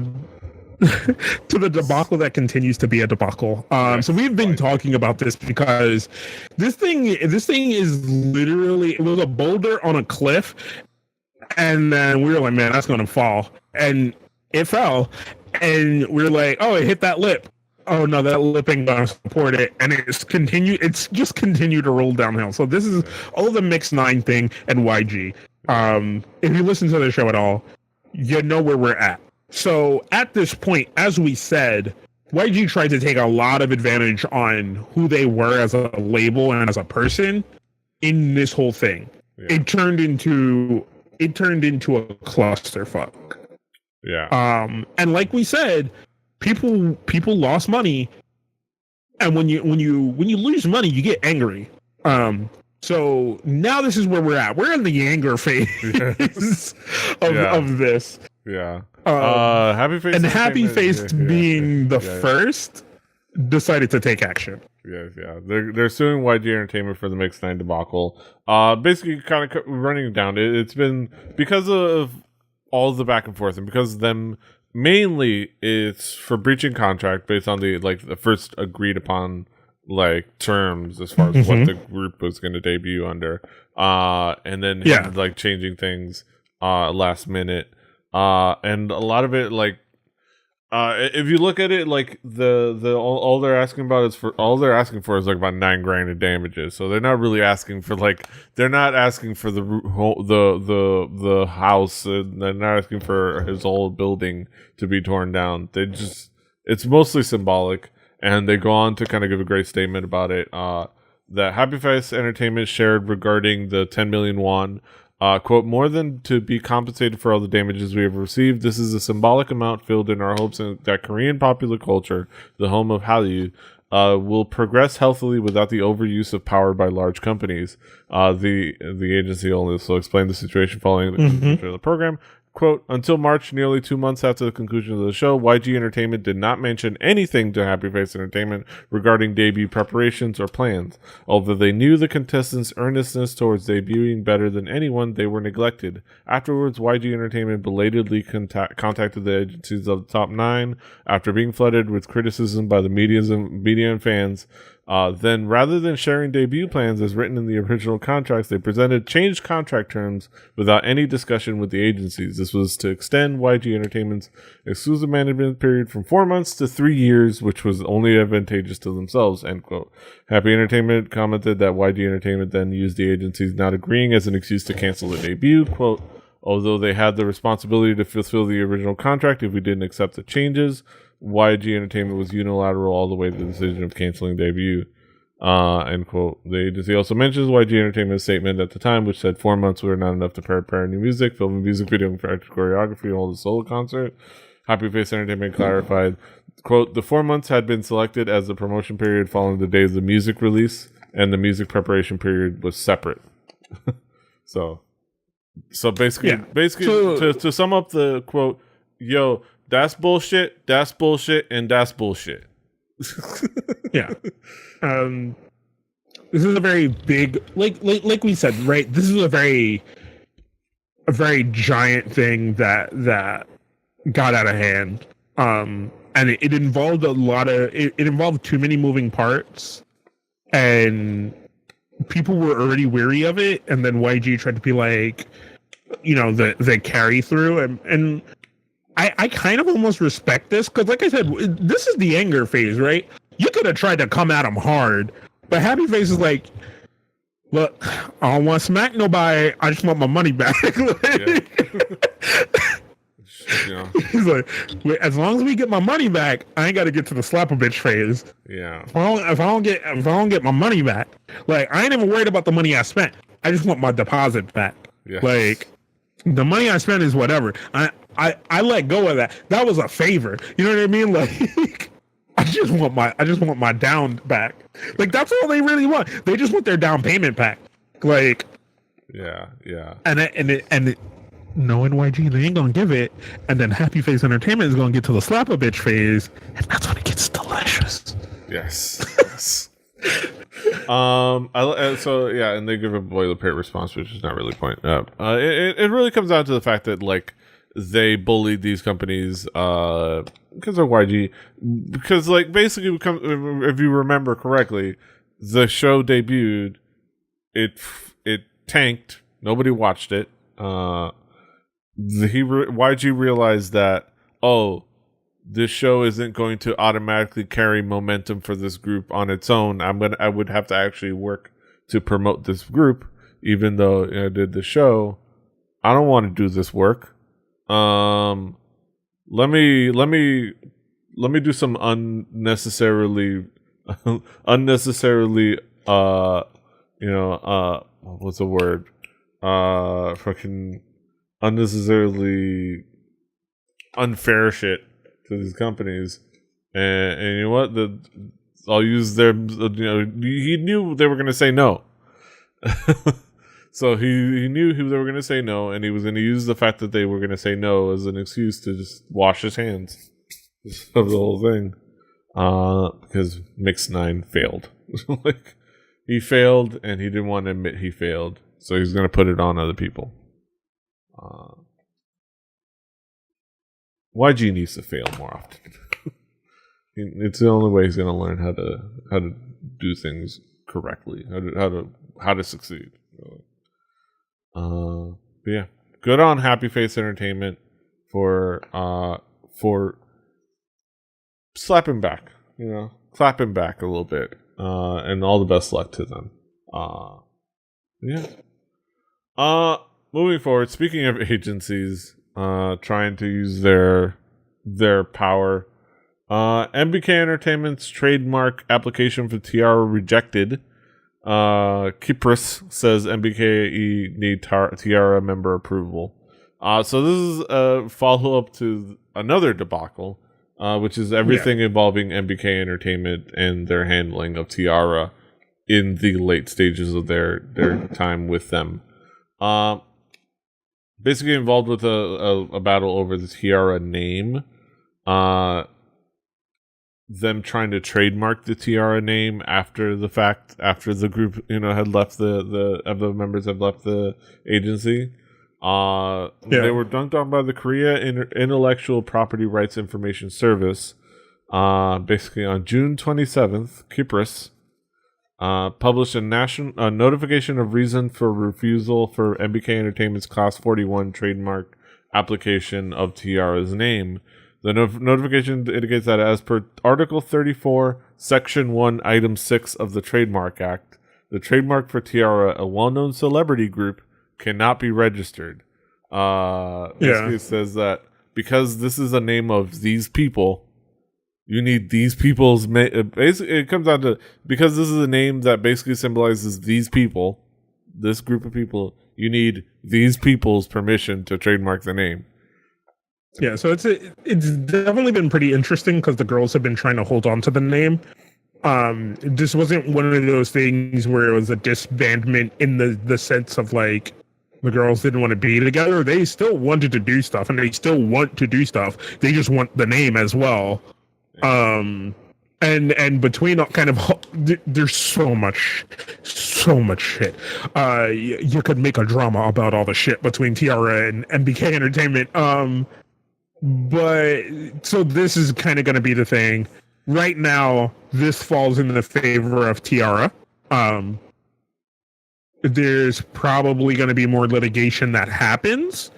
to the debacle that continues to be a debacle. So we've been talking about this because this thing is literally, it was a boulder on a cliff, and then we were like, man, that's gonna fall, and it fell, and we were like, oh, it hit that lip. Oh no, that lip ain't gonna support it, and it's just continued to roll downhill. So this is all the MIXNINE thing and YG. If you listen to the show at all, you know where we're at. So at this point, as we said, YG tried to take a lot of advantage on who they were as a label and as a person in this whole thing. Yeah. It turned into a clusterfuck. Yeah. And like we said, people lost money, and when you lose money, you get angry. So now this is where we're at. We're in the anger phase of this. Yeah. Happyface and Happyface being the first decided to take action. Yeah. They're suing YG Entertainment for the MIXNINE debacle. Basically, kind of running it down. It's been because of all the back and forth, and because of them. Mainly, it's for breaching contract based on the first agreed upon terms as far as what the group was going to debut under, and then changing things last minute, and a lot of it if you look at it all they're asking for is like about $9,000 in damages. So they're not really asking for they're not asking for the house, and they're not asking for his whole building to be torn down. It's mostly symbolic, and they go on to kind of give a great statement about it. That Happyface Entertainment shared regarding the 10 million won. Quote, more than to be compensated for all the damages we have received, this is a symbolic amount filled in our hopes that Korean popular culture, the home of Hallyu, will progress healthily without the overuse of power by large companies. The agency also explained the situation following the conclusion of the program. Quote, until March, nearly 2 months after the conclusion of the show, YG Entertainment did not mention anything to Happyface Entertainment regarding debut preparations or plans. Although they knew the contestants' earnestness towards debuting better than anyone, they were neglected. Afterwards, YG Entertainment belatedly contacted the agencies of the top 9 after being flooded with criticism by the media and fans. Then, rather than sharing debut plans as written in the original contracts, they presented changed contract terms without any discussion with the agencies. This was to extend YG Entertainment's exclusive management period from 4 months to 3 years, which was only advantageous to themselves, end quote. Happy Entertainment commented that YG Entertainment then used the agencies not agreeing as an excuse to cancel the debut, quote, although they had the responsibility to fulfill the original contract if we didn't accept the changes. YG Entertainment was unilateral all the way to the decision of canceling debut. End quote. The agency also mentions YG Entertainment's statement at the time, which said 4 months were not enough to prepare new music, film a music video, and choreography, and hold a solo concert. Happyface Entertainment clarified, quote, the 4 months had been selected as the promotion period following the days of the music release, and the music preparation period was separate. So basically, to sum up the quote, yo, that's bullshit, and that's bullshit. Yeah. This is a very big, like we said, right? This is a very giant thing that got out of hand. And it involved it involved too many moving parts, and people were already weary of it. And then YG tried to be the carry through, and I kind of almost respect this, because like I said, this is the anger phase, right? You could have tried to come at him hard, but Happyface is like, look, I don't want to smack nobody, I just want my money back. Yeah. He's like, as long as we get my money back, I ain't got to get to the slap a bitch phase. Yeah. If I don't get my money back, I ain't even worried about the money I spent. I just want my deposit back. Yes. The money I spent is whatever. I let go of that. That was a favor. You know what I mean? I just want my down back. That's all they really want. They just want their down payment back. Yeah. And knowing YG, they ain't gonna give it, and then Happyface Entertainment is gonna get to the slap a bitch phase, and that's when it gets delicious. Yes. So yeah, and they give a boilerplate response, which is not really point up. It really comes down to the fact that like they bullied these companies because of YG, because like basically if you remember correctly, the show debuted, it tanked, nobody watched it. YG realized that this show isn't going to automatically carry momentum for this group on its own. I would have to actually work to promote this group, even though I did the show. I don't want to do this work. Let me do some unnecessarily what's the word? Fucking unnecessarily unfair shit to these companies, and you know what? I'll use their. He knew they were going to say no, so he knew they were going to say no, and he was going to use the fact that they were going to say no as an excuse to just wash his hands of the whole thing, because MIXNINE failed. Like he failed, and he didn't want to admit he failed, so he's going to put it on other people. YG needs to fail more often. It's the only way he's going to learn how to do things correctly, how to succeed. Really. But yeah, good on Happyface Entertainment for slapping back, clapping back a little bit, and all the best luck to them. Yeah. Moving forward, speaking of agencies trying to use their power, MBK Entertainment's trademark application for T-ara rejected. Kypros says MBKE need T-ara member approval. So this is a follow-up to another debacle, which is everything involving MBK Entertainment and their handling of T-ara in the late stages of their time with them. Basically involved with a battle over the T-ara name. Them trying to trademark the T-ara name after the fact, after the group, had left the members have left the agency. They were dunked on by the Korea Intellectual Property Rights Information Service. Basically on June 27th, Kypros published a notification of reason for refusal for MBK Entertainment's Class 41 trademark application of T-ara's name. The notification indicates that as per Article 34, Section 1, Item 6 of the Trademark Act, the trademark for T-ara, a well-known celebrity group, cannot be registered. Basically it says that because this is a name of these people, you need these people's... Basically, it comes down to, because this is a name that basically symbolizes these people, this group of people, you need these people's permission to trademark the name. Yeah, so it's definitely been pretty interesting because the girls have been trying to hold on to the name. This wasn't one of those things where it was a disbandment in the sense of like the girls didn't want to be together. They still wanted to do stuff, and they still want to do stuff. They just want the name as well. And between kind of, there's so much shit. You could make a drama about all the shit between T-ara and MBK Entertainment. But so this is kind of going to be the thing. Right now, this falls in the favor of T-ara. There's probably going to be more litigation that happens.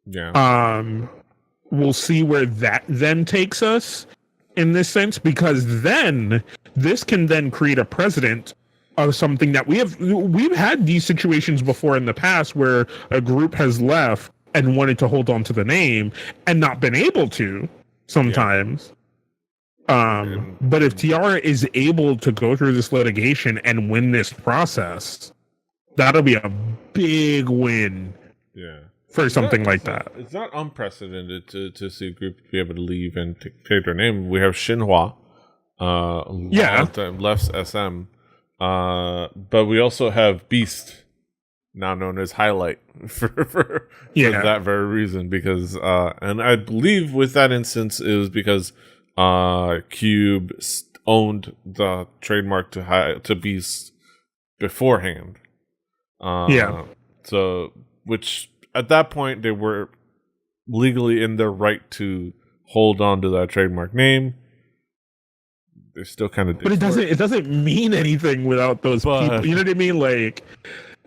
Yeah. We'll see where that then takes us in this sense, because then this can then create a precedent of something that we've had these situations before in the past where a group has left and wanted to hold on to the name and not been able to sometimes. But if T-ara is able to go through this litigation and win this process, that'll be a big win. Yeah. For something like that. It's not unprecedented to see a group be able to leave and take their name. We have Shinhwa, left SM, but we also have Beast, now known as Highlight, for Yeah. that very reason. Because and I believe with that instance it was because Cube owned the trademark to Beast beforehand. Yeah. So, which at that point they were legally in their right to hold on to that trademark name. They still kind of, But it doesn't mean anything without those people. You know what I mean? Like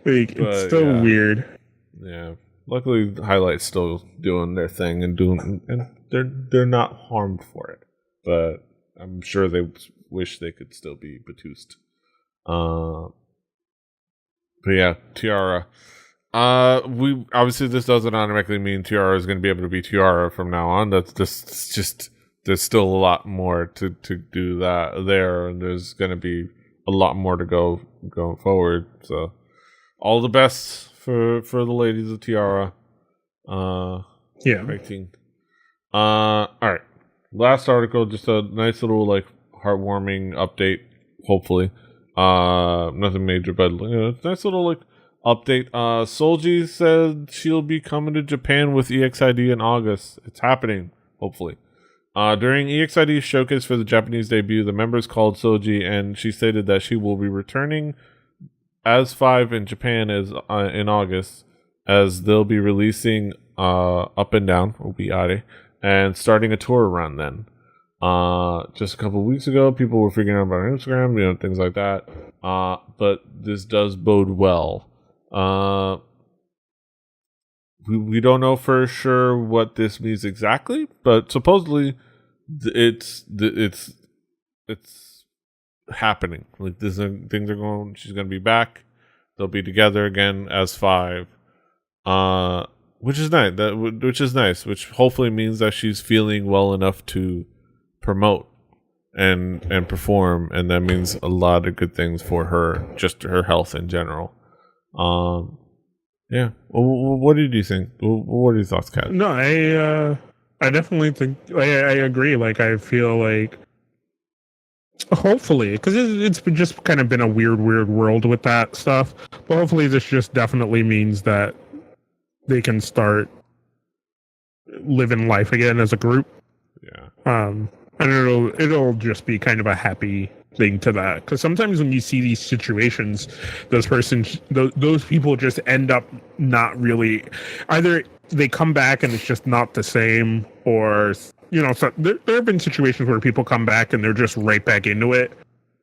it's so weird. Yeah. Luckily, Highlight's still doing their thing and they're not harmed for it. But I'm sure they wish they could still be Batoost. But yeah, T-ara. We obviously, this doesn't automatically mean T-ara is going to be able to be T-ara from now on. That's just there's still a lot more to do that there, and there's going to be a lot more to go going forward. So, all the best for the ladies of T-ara. Yeah. Fighting. All right. Last article, just a nice little like heartwarming update. Hopefully, nothing major, but nice little like update. Solji said she'll be coming to Japan with EXID in August. It's happening. Hopefully. During EXID's showcase for the Japanese debut, the members called Soji, and she stated that she will be returning as 5 in Japan as in August, as they'll be releasing Up and Down, Obiare, and starting a tour around then. Just a couple of weeks ago, people were figuring out about Instagram, things like that. But this does bode well. We don't know for sure what this means exactly, but supposedly it's happening. Like things are going. She's gonna be back. They'll be together again as 5, which is nice. Which is nice. Which hopefully means that she's feeling well enough to promote and perform, and that means a lot of good things for her, just her health in general. Yeah. What did you think? What are your thoughts, Kat? No, I definitely think I agree. Like I feel like hopefully, because it's just kind of been a weird world with that stuff. But hopefully, this just definitely means that they can start living life again as a group. Yeah. And it'll just be kind of a happy thing to that, because sometimes when you see these situations, those people just end up not really, either they come back and it's just not the same, or so there have been situations where people come back and they're just right back into it,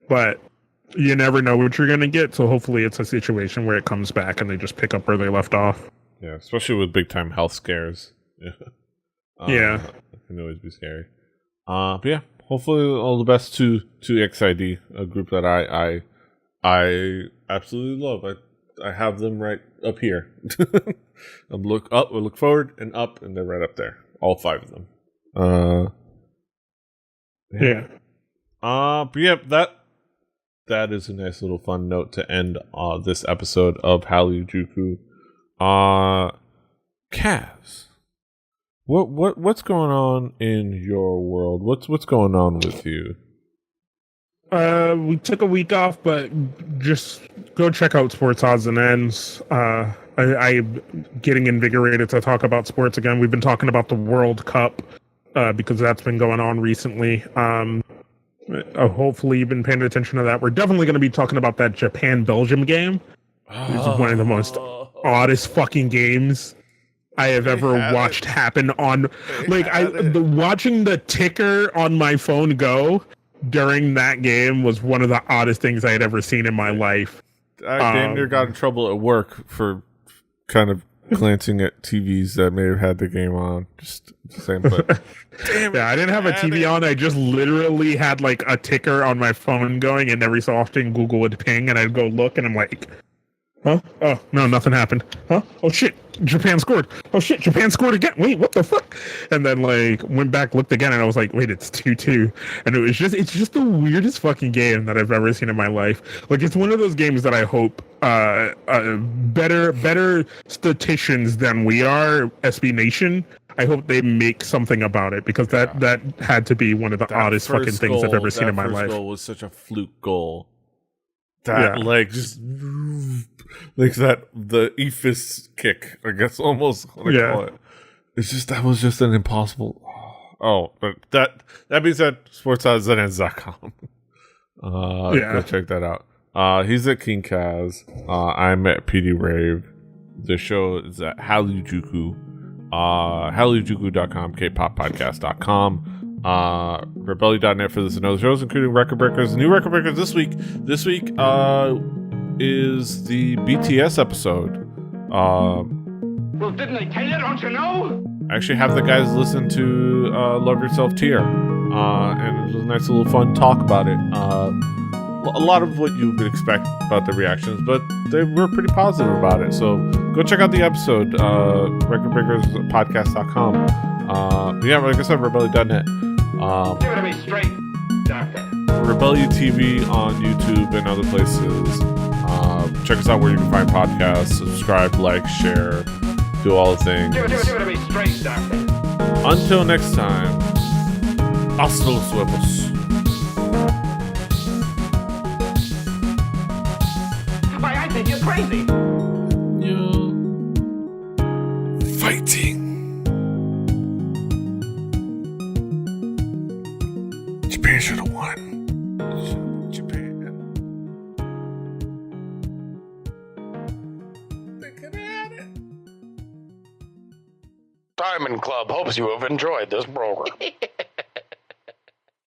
but you never know what you're gonna get. So hopefully it's a situation where it comes back and they just pick up where they left off. Yeah, especially with big time health scares. Yeah, it can always be scary. But yeah, hopefully all the best to XID, a group that I absolutely love. I have them right up here. I look forward and up, and they're right up there. All 5 of them. Yeah. But yeah, that is a nice little fun note to end this episode of Hallyujuku. Kaz, what's going on in your world? What's going on with you? We took a week off, but just go check out Sports Odds and Ends. I'm getting invigorated to talk about sports again. We've been talking about the World Cup because that's been going on recently. Hopefully you've been paying attention to that. We're definitely going to be talking about that Japan-Belgium game. It's one of the most oddest fucking games I have ever watched happen on. Like watching the ticker on my phone go during that game was one of the oddest things I had ever seen in my life. I damn near got in trouble at work for kind of glancing at TVs that may have had the game on. Just the same, but damn it, yeah, I didn't have a TV on. I just literally had like a ticker on my phone going, and every so often Google would ping, and I'd go look, and I'm like, huh? Oh, no, nothing happened. Huh? Oh, shit. Japan scored. Oh, shit. Japan scored again. Wait, what the fuck? And then, went back, looked again, and I was like, wait, it's 2-2. And it's just the weirdest fucking game that I've ever seen in my life. Like, it's one of those games that I hope better statisticians than we are, SB Nation, I hope they make something about it, because that had to be one of the oddest fucking things I've ever seen in my life. That first goal was such a fluke goal. that like just like that the E-fist kick, I guess almost want to call it. It's just that was just an impossible. Oh, but that being said, sports.zns.com. Go check that out. He's at King Kaz. I'm at PD Rave. The show is at Hallyujuku. Hallyujuku.com, kpoppodcast.com, rebellion.net for this and other shows, including Record Breakers. New Record Breakers this week. This week is the BTS episode. Well, didn't I tell you? Don't you know? I actually have the guys listen to Love Yourself T-ara, and it was a nice little fun talk about it. A lot of what you would expect about the reactions, but they were pretty positive about it. So go check out the episode, recordbreakerspodcast.com. Yeah, like I said, rebellion.net. Give it to me straight, Doctor. Rebellion TV on YouTube and other places. Check us out where you can find podcasts. Subscribe, like, share, do all the things. Give it to me straight, Doctor. Until next time, hasta los huevos. Why, I think you're crazy. You're fighting. Japan should have won. Japan. They could have had it. Diamond Club hopes you have enjoyed this program.